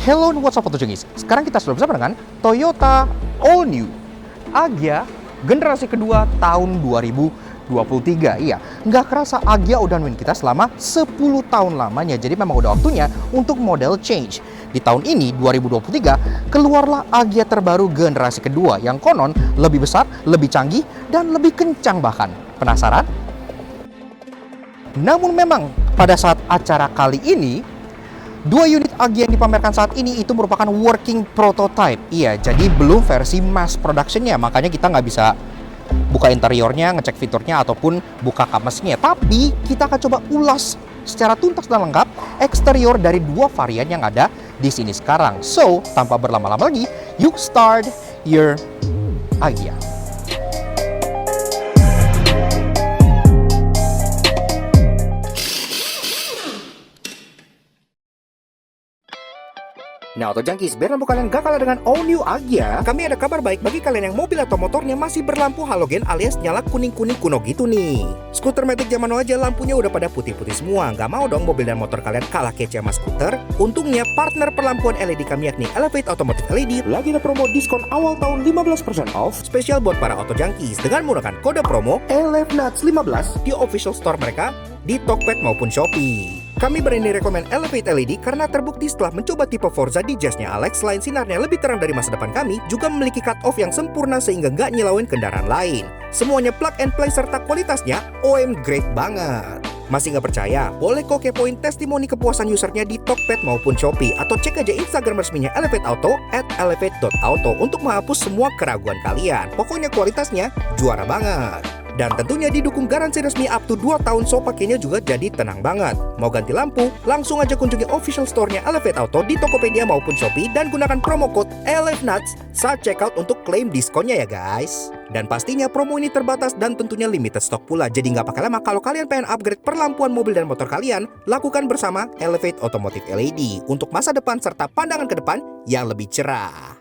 Hello and what's up Autojunkies. Sekarang kita sudah bersama dengan Toyota All New Agya generasi kedua tahun 2023. Iya, nggak kerasa Agya udah nemenin kita selama 10 tahun lamanya. Jadi memang udah waktunya untuk model change. Di tahun ini, 2023, keluarlah Agya terbaru generasi kedua yang konon lebih besar, lebih canggih, dan lebih kencang bahkan. Penasaran? Namun memang pada saat acara kali ini, dua unit Agya yang dipamerkan saat ini itu merupakan working prototype. Iya, jadi belum versi mass productionnya. Makanya kita nggak bisa buka interiornya, ngecek fiturnya, ataupun buka kap mesinnya. Tapi kita akan coba ulas secara tuntas dan lengkap eksterior dari dua varian yang ada di sini sekarang. So, tanpa berlama-lama lagi, yuk start your Agya. Nah, Autojunkies, biar lampu kalian gak kalah dengan All New Agya, kami ada kabar baik bagi kalian yang mobil atau motornya masih berlampu halogen alias nyala kuning-kuning kuno gitu nih. Skuter Matic zaman now aja lampunya udah pada putih-putih semua. Gak mau dong mobil dan motor kalian kalah kece sama skuter? Untungnya partner perlampuan LED kami yakni Elevate Automotive LED lagi ada promo diskon awal tahun 15% off spesial buat para Autojunkies dengan menggunakan kode promo ELEVNUTS15 di official store mereka di Tokped maupun Shopee. Kami berani rekomen Elevate LED karena terbukti setelah mencoba tipe Forza di jasnya Alex, selain sinarnya lebih terang dari masa depan kami, juga memiliki cut-off yang sempurna sehingga nggak nyilauin kendaraan lain. Semuanya plug and play serta kualitasnya OM great banget. Masih nggak percaya? Boleh kok kepoin testimoni kepuasan usernya di Tokped maupun Shopee, atau cek aja Instagram resminya Elevate Auto @elevate.auto untuk menghapus semua keraguan kalian. Pokoknya kualitasnya juara banget. Dan tentunya didukung garansi resmi up to 2 tahun, so pakainya juga jadi tenang banget. Mau ganti lampu? Langsung aja kunjungi official store-nya Elevate Auto di Tokopedia maupun Shopee dan gunakan promo code ELEVNUTS saat checkout untuk klaim diskonnya ya guys. Dan pastinya promo ini terbatas dan tentunya limited stock pula, jadi nggak pakai lama kalau kalian pengen upgrade perlampuan mobil dan motor kalian, lakukan bersama Elevate Automotive LED untuk masa depan serta pandangan ke depan yang lebih cerah.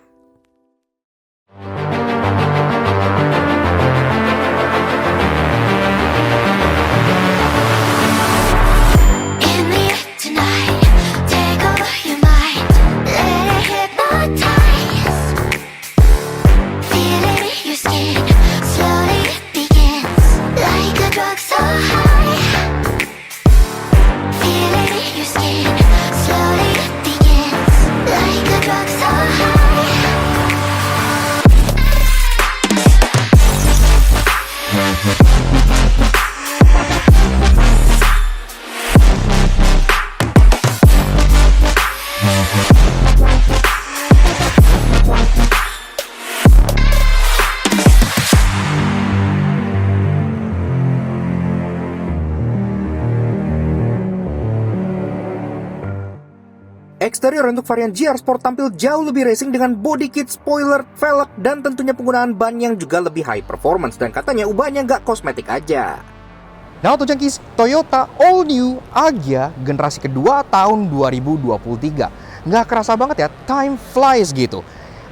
Eksterior untuk varian GR Sport tampil jauh lebih racing dengan body kit, spoiler, velg, dan tentunya penggunaan ban yang juga lebih high performance. Dan katanya ubahnya nggak kosmetik aja. Nah, Autojunkies, Toyota All New Agya generasi kedua tahun 2023. Nggak kerasa banget ya, time flies gitu.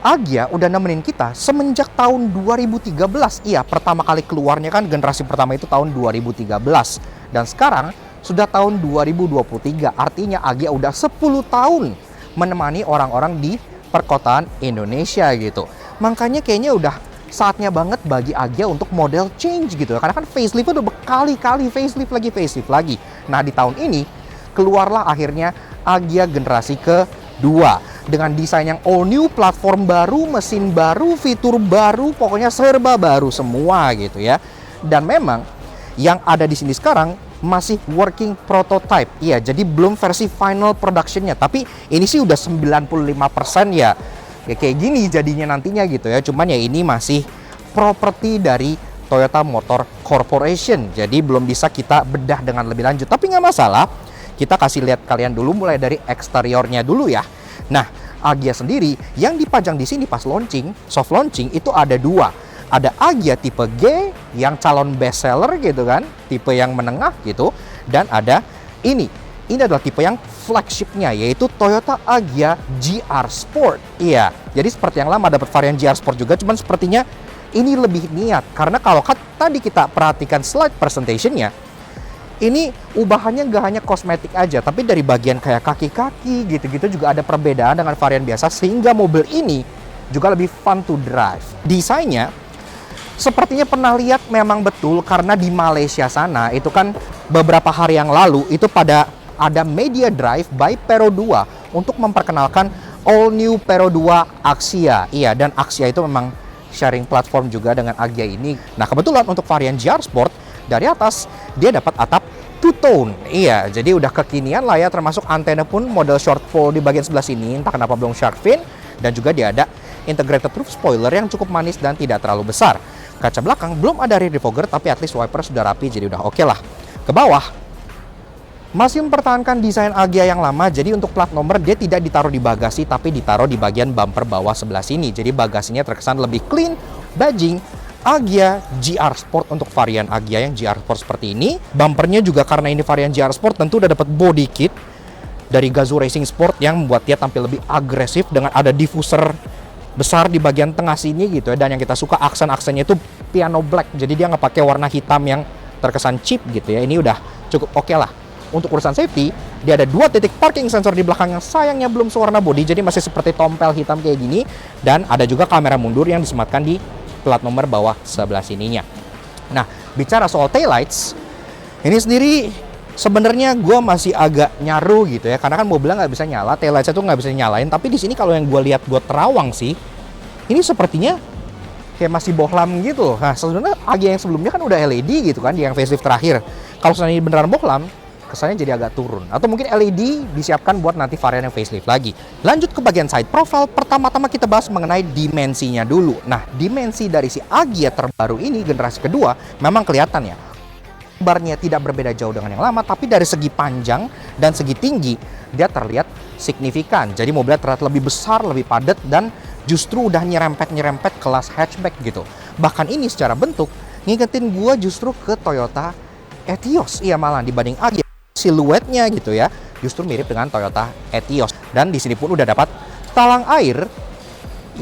Agya udah nemenin kita semenjak tahun 2013. Iya, pertama kali keluarnya kan generasi pertama itu tahun 2013. Dan sekarang sudah tahun 2023, artinya Agya udah 10 tahun menemani orang-orang di perkotaan Indonesia gitu. Makanya kayaknya udah saatnya banget bagi Agya untuk model change gitu. Karena kan facelift udah berkali-kali facelift lagi. Nah, di tahun ini keluarlah akhirnya Agya generasi kedua dengan desain yang all new, platform baru, mesin baru, fitur baru, pokoknya serba baru semua gitu ya. Dan memang yang ada di sini sekarang masih working prototype. Iya, jadi belum versi final productionnya. Tapi ini sih udah 95% ya. Ya kayak gini jadinya nantinya gitu ya. Cuman ya ini masih properti dari Toyota Motor Corporation. Jadi belum bisa kita bedah dengan lebih lanjut. Tapi nggak masalah. Kita kasih lihat kalian dulu mulai dari eksteriornya dulu ya. Nah, Agya sendiri yang dipajang di sini pas launching, soft launching itu ada dua. Ada Agya tipe G yang calon best seller gitu kan, tipe yang menengah gitu, dan ada ini adalah tipe yang flagshipnya, yaitu Toyota Agya GR Sport. Iya, jadi seperti yang lama dapat varian GR Sport juga, cuman sepertinya ini lebih niat karena kalau tadi kita perhatikan slide presentationnya, ini ubahannya nggak hanya kosmetik aja, tapi dari bagian kayak kaki-kaki gitu-gitu juga ada perbedaan dengan varian biasa, sehingga mobil ini juga lebih fun to drive. Desainnya sepertinya pernah lihat memang betul, karena di Malaysia sana itu kan beberapa hari yang lalu itu pada ada media drive by Pero 2 untuk memperkenalkan all new Pero 2 Axia. Iya, dan Axia itu memang sharing platform juga dengan Agya ini. Nah, kebetulan untuk varian GR Sport dari atas dia dapat atap two-tone. Iya, jadi udah kekinian lah ya, termasuk antena pun model shortfall di bagian sebelah sini, entah kenapa belum shark fin, dan juga dia ada integrated roof spoiler yang cukup manis dan tidak terlalu besar. Kaca belakang belum ada rear defogger, tapi at least wiper sudah rapi, jadi udah oke lah. Ke bawah masih mempertahankan desain Agya yang lama, jadi untuk plat nomor dia tidak ditaruh di bagasi, tapi ditaruh di bagian bumper bawah sebelah sini. Jadi bagasinya terkesan lebih clean, badging Agya GR Sport untuk varian Agya yang GR Sport seperti ini. Bumpernya juga karena ini varian GR Sport tentu udah dapat body kit dari Gazoo Racing Sport yang membuat dia tampil lebih agresif dengan ada diffuser besar di bagian tengah sini gitu ya. Dan yang kita suka aksen-aksennya itu piano black, jadi dia nggak pakai warna hitam yang terkesan cheap gitu ya. Ini udah cukup oke lah. Untuk urusan safety, dia ada 2 titik parking sensor di belakang yang sayangnya belum sewarna body, jadi masih seperti tompel hitam kayak gini. Dan ada juga kamera mundur yang disematkan di plat nomor bawah sebelah sininya. Nah, bicara soal taillights, ini sendiri sebenarnya gue masih agak nyaru gitu ya, karena kan mobilnya nggak bisa nyala, taillightsnya tuh nggak bisa nyalain. Tapi di sini kalau yang gue lihat gue terawang sih, ini sepertinya kayak masih bohlam gitu. Nah, sebenarnya Agya yang sebelumnya kan udah LED gitu kan, di yang facelift terakhir. Kalau seandainya ini beneran bohlam, kesannya jadi agak turun. Atau mungkin LED disiapkan buat nanti varian yang facelift lagi. Lanjut ke bagian side profile, pertama-tama kita bahas mengenai dimensinya dulu. Nah, dimensi dari si Agya terbaru ini, generasi kedua, memang kelihatan ya. Lebarnya tidak berbeda jauh dengan yang lama, tapi dari segi panjang dan segi tinggi, dia terlihat signifikan. Jadi mobilnya terlihat lebih besar, lebih padat, dan justru udah nyerempet-nyerempet kelas hatchback gitu. Bahkan ini secara bentuk, ngingetin gua justru ke Toyota Etios. Iya, malah dibanding Agya, siluetnya gitu ya, justru mirip dengan Toyota Etios. Dan di sini pun udah dapat talang air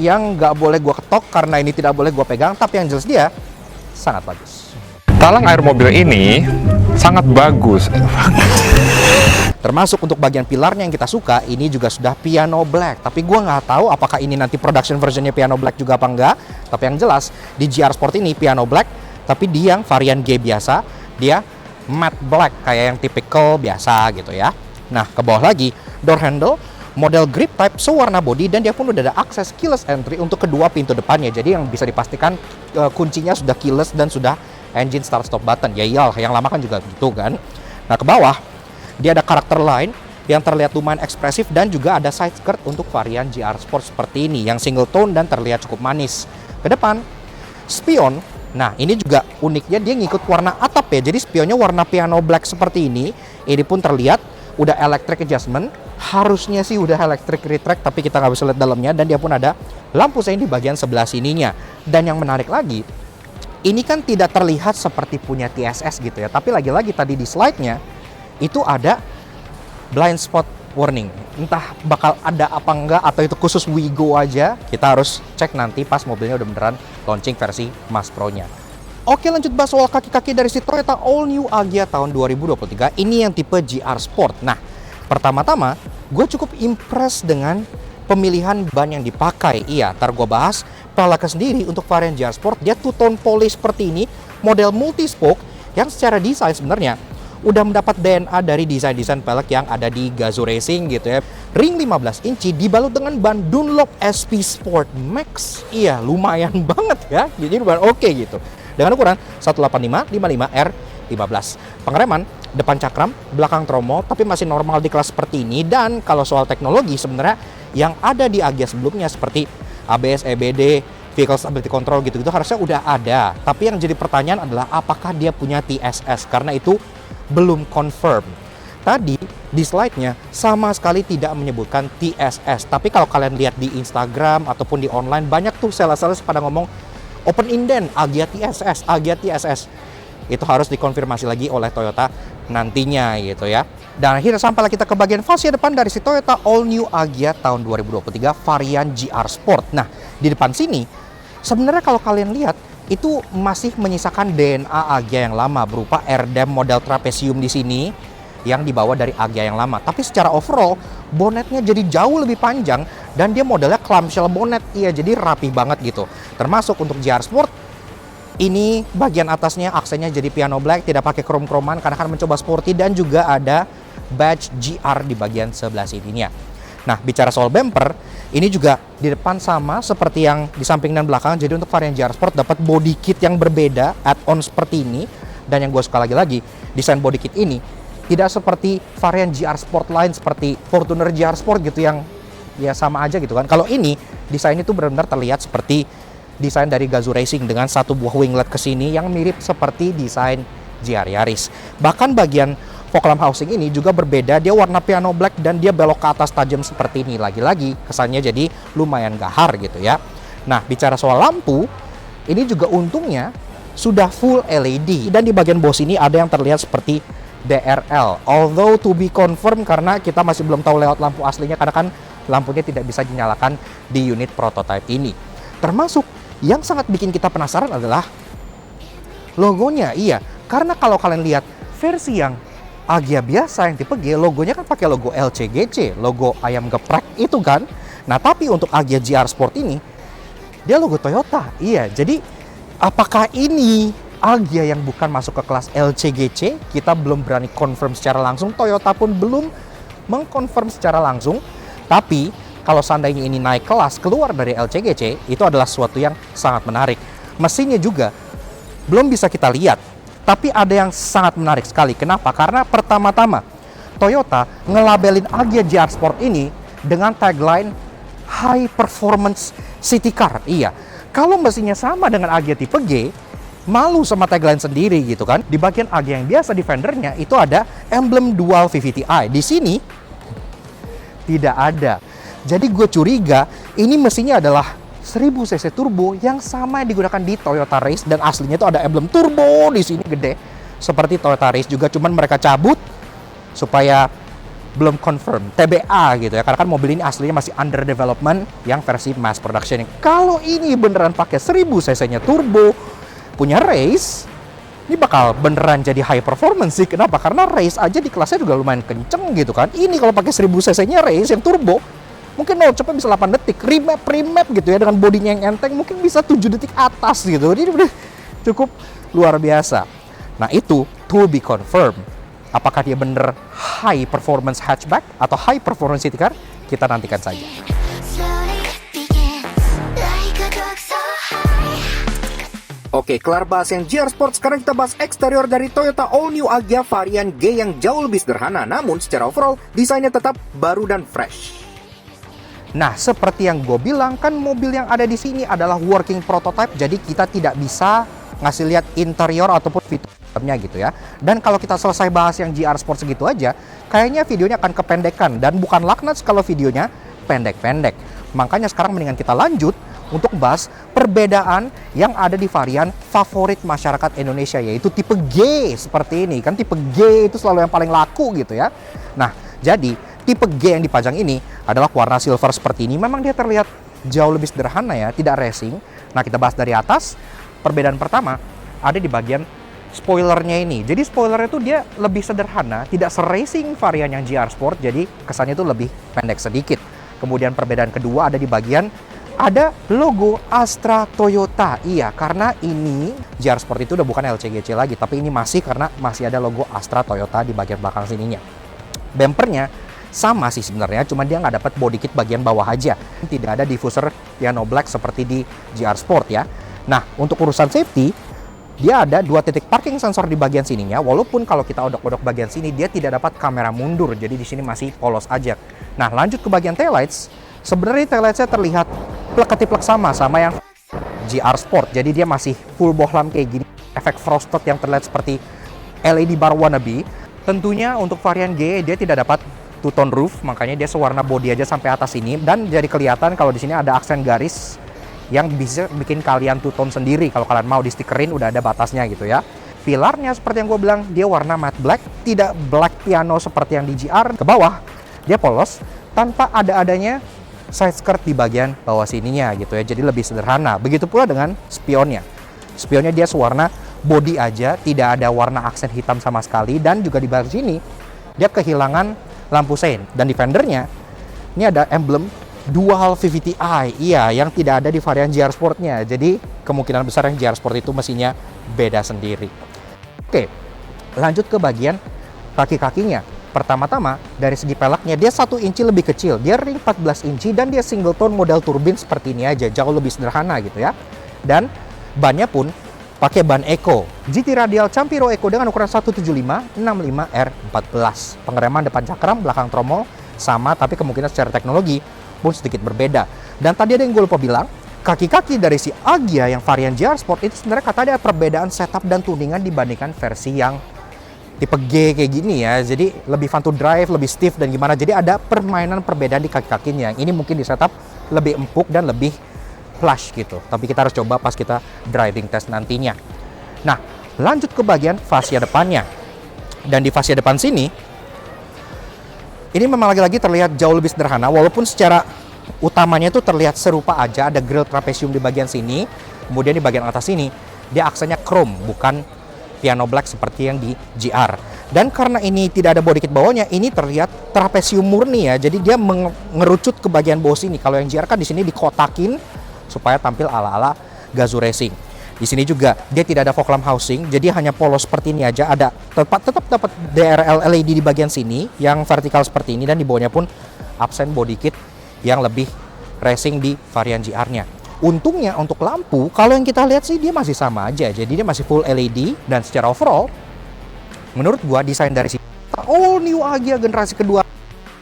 yang nggak boleh gua ketok karena ini tidak boleh gua pegang, tapi yang jelas dia sangat bagus. Talang air mobil ini sangat bagus. Termasuk untuk bagian pilarnya yang kita suka, ini juga sudah piano black. Tapi gua nggak tahu apakah ini nanti production versionnya piano black juga apa enggak. Tapi yang jelas di GR Sport ini piano black, tapi di yang varian G biasa dia matte black kayak yang typical biasa gitu ya. Nah, ke bawah lagi, door handle model grip type sewarna body, dan dia pun udah ada akses keyless entry untuk kedua pintu depannya. Jadi yang bisa dipastikan kuncinya sudah keyless dan sudah engine start stop button. Ya iyalah, yang lama kan juga gitu kan. Nah, ke bawah dia ada karakter line yang terlihat lumayan ekspresif, dan juga ada side skirt untuk varian GR Sport seperti ini yang single tone dan terlihat cukup manis. Ke depan, spion. Nah, ini juga uniknya dia ngikut warna atap ya. Jadi spionnya warna piano black seperti ini. Ini pun terlihat udah electric adjustment. Harusnya sih udah electric retract, tapi kita nggak bisa lihat dalamnya. Dan dia pun ada lampu sein di bagian sebelah sininya. Dan yang menarik lagi, ini kan tidak terlihat seperti punya TSS gitu ya. Tapi lagi-lagi tadi di slide-nya itu ada blind spot warning. Entah bakal ada apa enggak, atau itu khusus Wigo aja. Kita harus cek nanti pas mobilnya udah beneran launching versi Max Pro-nya. Oke, lanjut bahas soal kaki-kaki dari si Toyota All New Agya tahun 2023. Ini yang tipe GR Sport. Nah, pertama-tama gue cukup impress dengan pemilihan ban yang dipakai. Iya, ntar gue bahas. Peleknya sendiri untuk varian GR Sport, dia two-tone polish seperti ini, model multi-spoke yang secara desain sebenarnya udah mendapat DNA dari desain-desain pelek yang ada di Gazoo Racing gitu ya. Ring 15 inci dibalut dengan ban Dunlop SP Sport Max. Iya, lumayan banget ya. Jadi lumayan oke gitu. Dengan ukuran 185/55R15. Pengereman depan cakram, belakang tromol, tapi masih normal di kelas seperti ini. Dan kalau soal teknologi sebenarnya yang ada di Agya sebelumnya seperti ABS, EBD, Vehicle Stability Control gitu-gitu harusnya udah ada. Tapi yang jadi pertanyaan adalah apakah dia punya TSS, karena itu belum confirm. Tadi di slide-nya sama sekali tidak menyebutkan TSS. Tapi kalau kalian lihat di Instagram ataupun di online, banyak tuh sales-sales pada ngomong open indent, Agya TSS, Agya TSS. Itu harus dikonfirmasi lagi oleh Toyota nantinya gitu ya. Dan akhirnya sampailah kita ke bagian fascia depan dari si Toyota All New Agya tahun 2023 varian GR Sport. Nah, di depan sini sebenarnya kalau kalian lihat itu masih menyisakan DNA Agya yang lama berupa airdam model trapesium di sini yang dibawa dari Agya yang lama. Tapi secara overall, bonetnya jadi jauh lebih panjang dan dia modelnya clamshell bonnet. Iya, jadi rapi banget gitu. Termasuk untuk GR Sport, ini bagian atasnya aksennya jadi piano black, tidak pakai krom-kroman karena kan mencoba sporty, dan juga ada badge GR di bagian sebelah sininya. Nah, bicara soal bumper, ini juga di depan sama seperti yang di samping dan belakang. Jadi untuk varian GR Sport dapat body kit yang berbeda, add-on seperti ini. Dan yang gue suka lagi-lagi, desain body kit ini tidak seperti varian GR Sport lain seperti Fortuner GR Sport gitu yang ya sama aja gitu kan. Kalau ini desainnya tuh benar-benar terlihat seperti desain dari Gazoo Racing dengan satu buah winglet ke sini yang mirip seperti desain GR Yaris. Bahkan bagian fog lamp housing ini juga berbeda, dia warna piano black dan dia belok ke atas tajam seperti ini. Lagi-lagi kesannya jadi lumayan gahar gitu ya. Nah, bicara soal lampu, ini juga untungnya sudah full LED dan di bagian bawah sini ada yang terlihat seperti DRL. Although to be confirmed karena kita masih belum tahu layout lampu aslinya karena kan lampunya tidak bisa dinyalakan di unit prototype ini. Termasuk yang sangat bikin kita penasaran adalah logonya. Iya, karena kalau kalian lihat versi yang Agya biasa yang tipe G, logonya kan pakai logo LCGC, logo ayam geprek itu kan. Nah, tapi untuk Agya GR Sport ini dia logo Toyota. Iya, jadi apakah ini Agya yang bukan masuk ke kelas LCGC? Kita belum berani confirm secara langsung. Toyota pun belum mengkonfirm secara langsung. Tapi kalau seandainya ini naik kelas keluar dari LCGC, itu adalah sesuatu yang sangat menarik. Mesinnya juga belum bisa kita lihat, tapi ada yang sangat menarik sekali. Kenapa? Karena pertama-tama Toyota ngelabelin Agya GR Sport ini dengan tagline High Performance City Car. Iya, kalau mesinnya sama dengan Agya tipe G, malu sama tagline sendiri gitu kan. Di bagian Agya yang biasa di fendernya itu ada emblem dual VVT-i. Di sini tidak ada. Jadi gue curiga ini mesinnya adalah 1000 cc turbo yang sama yang digunakan di Toyota Race, dan aslinya itu ada emblem turbo di sini gede seperti Toyota Race juga, cuman mereka cabut supaya belum confirm TBA gitu ya, karena kan mobil ini aslinya masih under development yang versi mass production. Kalau ini beneran pakai 1000 cc-nya turbo punya Race, ini bakal beneran jadi high performance sih. Kenapa? Karena Race aja di kelasnya juga lumayan kenceng gitu kan. Ini kalau pakai 1000 cc-nya Race yang turbo, mungkin cepatnya bisa 8 detik, remap gitu ya, dengan bodinya yang enteng mungkin bisa 7 detik atas gitu. Ini udah cukup luar biasa. Nah, itu to be confirmed. Apakah dia bener high performance hatchback atau high performance city car? Kita nantikan saja. Oke, kelar bahas yang GR Sport, sekarang kita bahas eksterior dari Toyota All New Agya varian G yang jauh lebih sederhana, namun secara overall desainnya tetap baru dan fresh. Nah, seperti yang gue bilang, kan mobil yang ada di sini adalah working prototype, jadi kita tidak bisa ngasih lihat interior ataupun fitur dalamnya gitu ya. Dan kalau kita selesai bahas yang GR Sport segitu aja, kayaknya videonya akan kependekan, dan bukan laknat kalau videonya pendek-pendek. Makanya sekarang mendingan kita lanjut untuk bahas perbedaan yang ada di varian favorit masyarakat Indonesia, yaitu tipe G seperti ini. Kan tipe G itu selalu yang paling laku gitu ya. Nah, jadi tipe G yang dipajang ini adalah warna silver seperti ini. Memang dia terlihat jauh lebih sederhana ya, tidak racing. Nah, kita bahas dari atas. Perbedaan pertama ada di bagian spoilernya ini. Jadi spoilernya itu dia lebih sederhana, tidak se-racing varian yang GR Sport, jadi kesannya itu lebih pendek sedikit. Kemudian perbedaan kedua ada di bagian ada logo Astra Toyota. Iya, karena ini GR Sport itu udah bukan LCGC lagi, tapi ini masih karena masih ada logo Astra Toyota di bagian belakang sininya. Bumpernya sama sih sebenarnya, cuma dia nggak dapat body kit bagian bawah aja. Tidak ada diffuser piano black seperti di GR Sport ya. Nah, untuk urusan safety, dia ada 2 titik parking sensor di bagian sininya. Walaupun kalau kita odok-odok bagian sini, dia tidak dapat kamera mundur. Jadi di sini masih polos aja. Nah, lanjut ke bagian taillights. Sebenarnya taillightsnya terlihat plek-ketiplek sama yang GR Sport. Jadi dia masih full bohlam kayak gini. Efek frosted yang terlihat seperti LED bar wannabe. Tentunya untuk varian G, dia tidak dapat two-tone roof, makanya dia sewarna body aja sampai atas ini. Dan jadi kelihatan kalau di sini ada aksen garis yang bisa bikin kalian two-tone sendiri. Kalau kalian mau di stikerin, udah ada batasnya gitu ya. Pilarnya seperti yang gue bilang, dia warna matte black, tidak black piano seperti yang di GR. Ke bawah, dia polos, tanpa ada-adanya side skirt di bagian bawah sininya gitu ya. Jadi lebih sederhana. Begitu pula dengan spionnya. Spionnya dia sewarna body aja, tidak ada warna aksen hitam sama sekali. Dan juga di bagian sini dia kehilangan lampu sein. Dan di fendernya ini ada emblem Dual VVT-i, iya, yang tidak ada di varian GR Sportnya. Jadi kemungkinan besar yang GR Sport itu mesinnya beda sendiri. Oke, lanjut ke bagian kaki-kakinya. Pertama-tama dari segi peleknya dia 1 inci lebih kecil, dia ring 14 inci dan dia single tone model turbin seperti ini aja, jauh lebih sederhana gitu ya. Dan bannya pun pakai ban Eco, GT Radial Campiro Eco dengan ukuran 175/65R14. Pengereman depan cakram, belakang tromol sama, tapi kemungkinan secara teknologi pun sedikit berbeda. Dan tadi ada yang gue lupa bilang, kaki-kaki dari si Agya yang varian GR Sport itu sebenarnya katanya ada perbedaan setup dan tuningan dibandingkan versi yang tipe G kayak gini ya. Jadi lebih fun to drive, lebih stiff dan gimana. Jadi ada permainan perbedaan di kaki-kakinya. Ini mungkin di setup lebih empuk dan lebih flush gitu. Tapi kita harus coba pas kita driving test nantinya. Nah, lanjut ke bagian fascia depannya. Dan di fascia depan sini, ini memang lagi-lagi terlihat jauh lebih sederhana, walaupun secara utamanya itu terlihat serupa aja. Ada grill trapesium di bagian sini, kemudian di bagian atas ini dia aksennya chrome, bukan piano black seperti yang di GR. Dan karena ini tidak ada body kit bawahnya, ini terlihat trapesium murni ya. Jadi dia mengerucut ke bagian bawah sini. Kalau yang GR kan di sini dikotakin supaya tampil ala-ala Gazoo Racing. Di sini juga dia tidak ada fog lamp housing, jadi hanya polos seperti ini aja. Ada tetap dapat DRL LED di bagian sini yang vertikal seperti ini, dan di bawahnya pun absen body kit yang lebih racing di varian GR-nya. Untungnya untuk lampu, kalau yang kita lihat sih dia masih sama aja, jadi dia masih full LED. Dan secara overall, menurut gua desain dari si all new Agya generasi kedua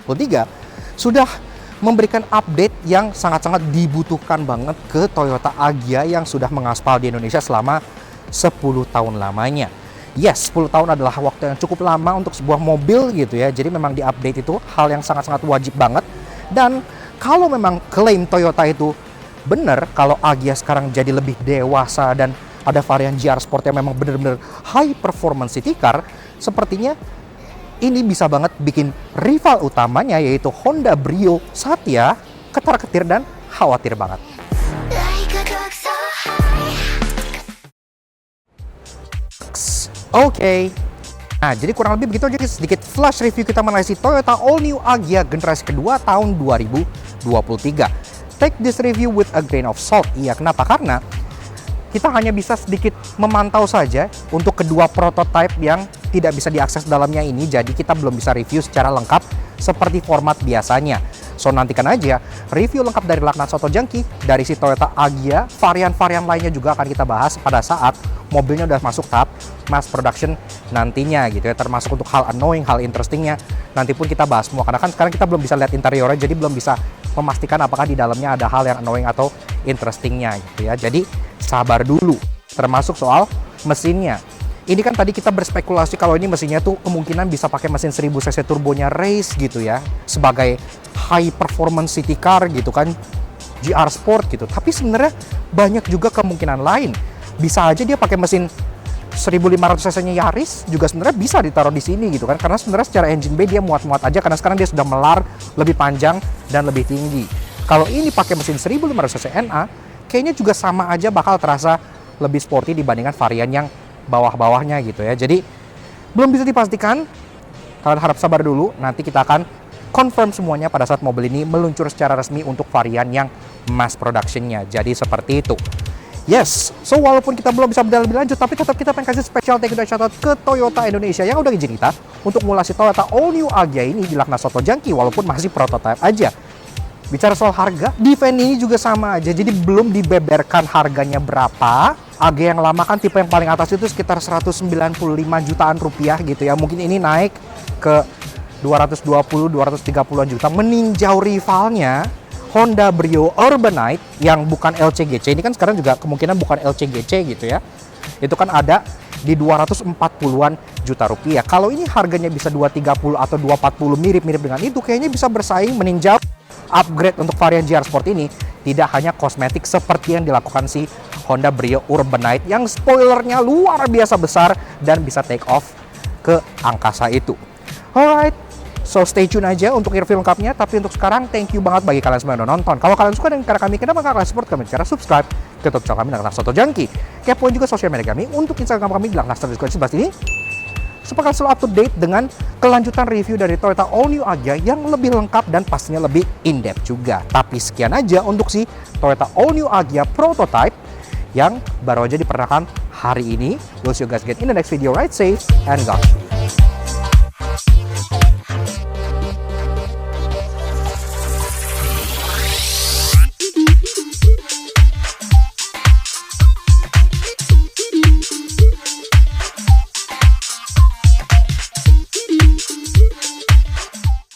3 sudah memberikan update yang sangat-sangat dibutuhkan banget ke Toyota Agya yang sudah mengaspal di Indonesia selama 10 tahun lamanya. Yes, 10 tahun adalah waktu yang cukup lama untuk sebuah mobil gitu ya. Jadi memang di-update itu hal yang sangat-sangat wajib banget. Dan kalau memang klaim Toyota itu benar, kalau Agya sekarang jadi lebih dewasa dan ada varian GR Sport yang memang benar-benar high performance city car, sepertinya ini bisa banget bikin rival utamanya yaitu Honda Brio Satya ketar-ketir dan khawatir banget. Oke. Nah, jadi kurang lebih begitu aja sedikit flash review kita mengenai si Toyota All New Agya generasi kedua tahun 2023. Take this review with a grain of salt. Iya, kenapa? Karena kita hanya bisa sedikit memantau saja untuk kedua prototipe yang tidak bisa diakses dalamnya ini, jadi kita belum bisa review secara lengkap seperti format biasanya. So nantikan aja review lengkap dari Laknat Soto Jangki, dari si Toyota Agya, varian-varian lainnya juga akan kita bahas pada saat mobilnya udah masuk tahap mass production nantinya gitu ya, termasuk untuk hal annoying, hal interestingnya nanti pun kita bahas semua, karena kan sekarang kita belum bisa lihat interiornya, jadi belum bisa memastikan apakah di dalamnya ada hal yang annoying atau interestingnya gitu ya. Jadi sabar dulu, termasuk soal mesinnya. Ini kan tadi kita berspekulasi kalau ini mesinnya tuh kemungkinan bisa pakai mesin 1000 cc turbonya race gitu ya, sebagai high performance city car gitu kan, GR Sport gitu. Tapi sebenarnya banyak juga kemungkinan lain. Bisa aja dia pakai mesin 1500 cc-nya Yaris juga sebenarnya bisa ditaruh di sini gitu kan, karena sebenarnya secara engine bay dia muat-muat aja, karena sekarang dia sudah melar lebih panjang dan lebih tinggi. Kalau ini pakai mesin 1500 cc NA, kayaknya juga sama aja bakal terasa lebih sporty dibandingkan varian yang bawah-bawahnya gitu ya. Jadi belum bisa dipastikan, kalian harap sabar dulu, nanti kita akan confirm semuanya pada saat mobil ini meluncur secara resmi untuk varian yang mass productionnya. Jadi seperti itu. Yes, so walaupun kita belum bisa berdalam lebih lanjut, tapi tetap kita pengen kasih special thank you dan shoutout ke Toyota Indonesia yang udah izin kita untuk mulasi Toyota All New Agya ini di Laknat Soto Jangki, walaupun masih prototype aja. Bicara soal harga, di event ini juga sama aja, jadi belum dibeberkan harganya berapa. Agya yang lama kan tipe yang paling atas itu sekitar 195 jutaan rupiah gitu ya. Mungkin ini naik ke 220-230 juta, meninjau rivalnya Honda Brio Urbanite yang bukan LCGC. Ini kan sekarang juga kemungkinan bukan LCGC gitu ya. Itu kan ada di 240-an juta rupiah. Kalau ini harganya bisa 230 atau 240 mirip-mirip dengan itu, kayaknya bisa bersaing meninjau upgrade untuk varian GR Sport ini. Tidak hanya kosmetik seperti yang dilakukan si Honda Brio Urbanite yang spoilernya luar biasa besar dan bisa take off ke angkasa itu. Alright, So stay tune aja untuk review lengkapnya. Tapi untuk sekarang, thank you banget bagi kalian semua yang udah nonton. Kalau kalian suka dengan karya kami, kenapa nggak kalian support kami cara subscribe ke YouTube channel kami dengan Soto Junkie. Kepoin juga sosial media kami untuk Instagram kami di Nastar Deskripsi sebelah sini. Supaya kalian selalu up to date dengan kelanjutan review dari Toyota All New Agya yang lebih lengkap dan pastinya lebih in-depth juga. Tapi sekian aja untuk si Toyota All New Agya Prototype yang baru aja diperkenalkan hari ini. We'll see you guys again in the next video. Ride safe and God.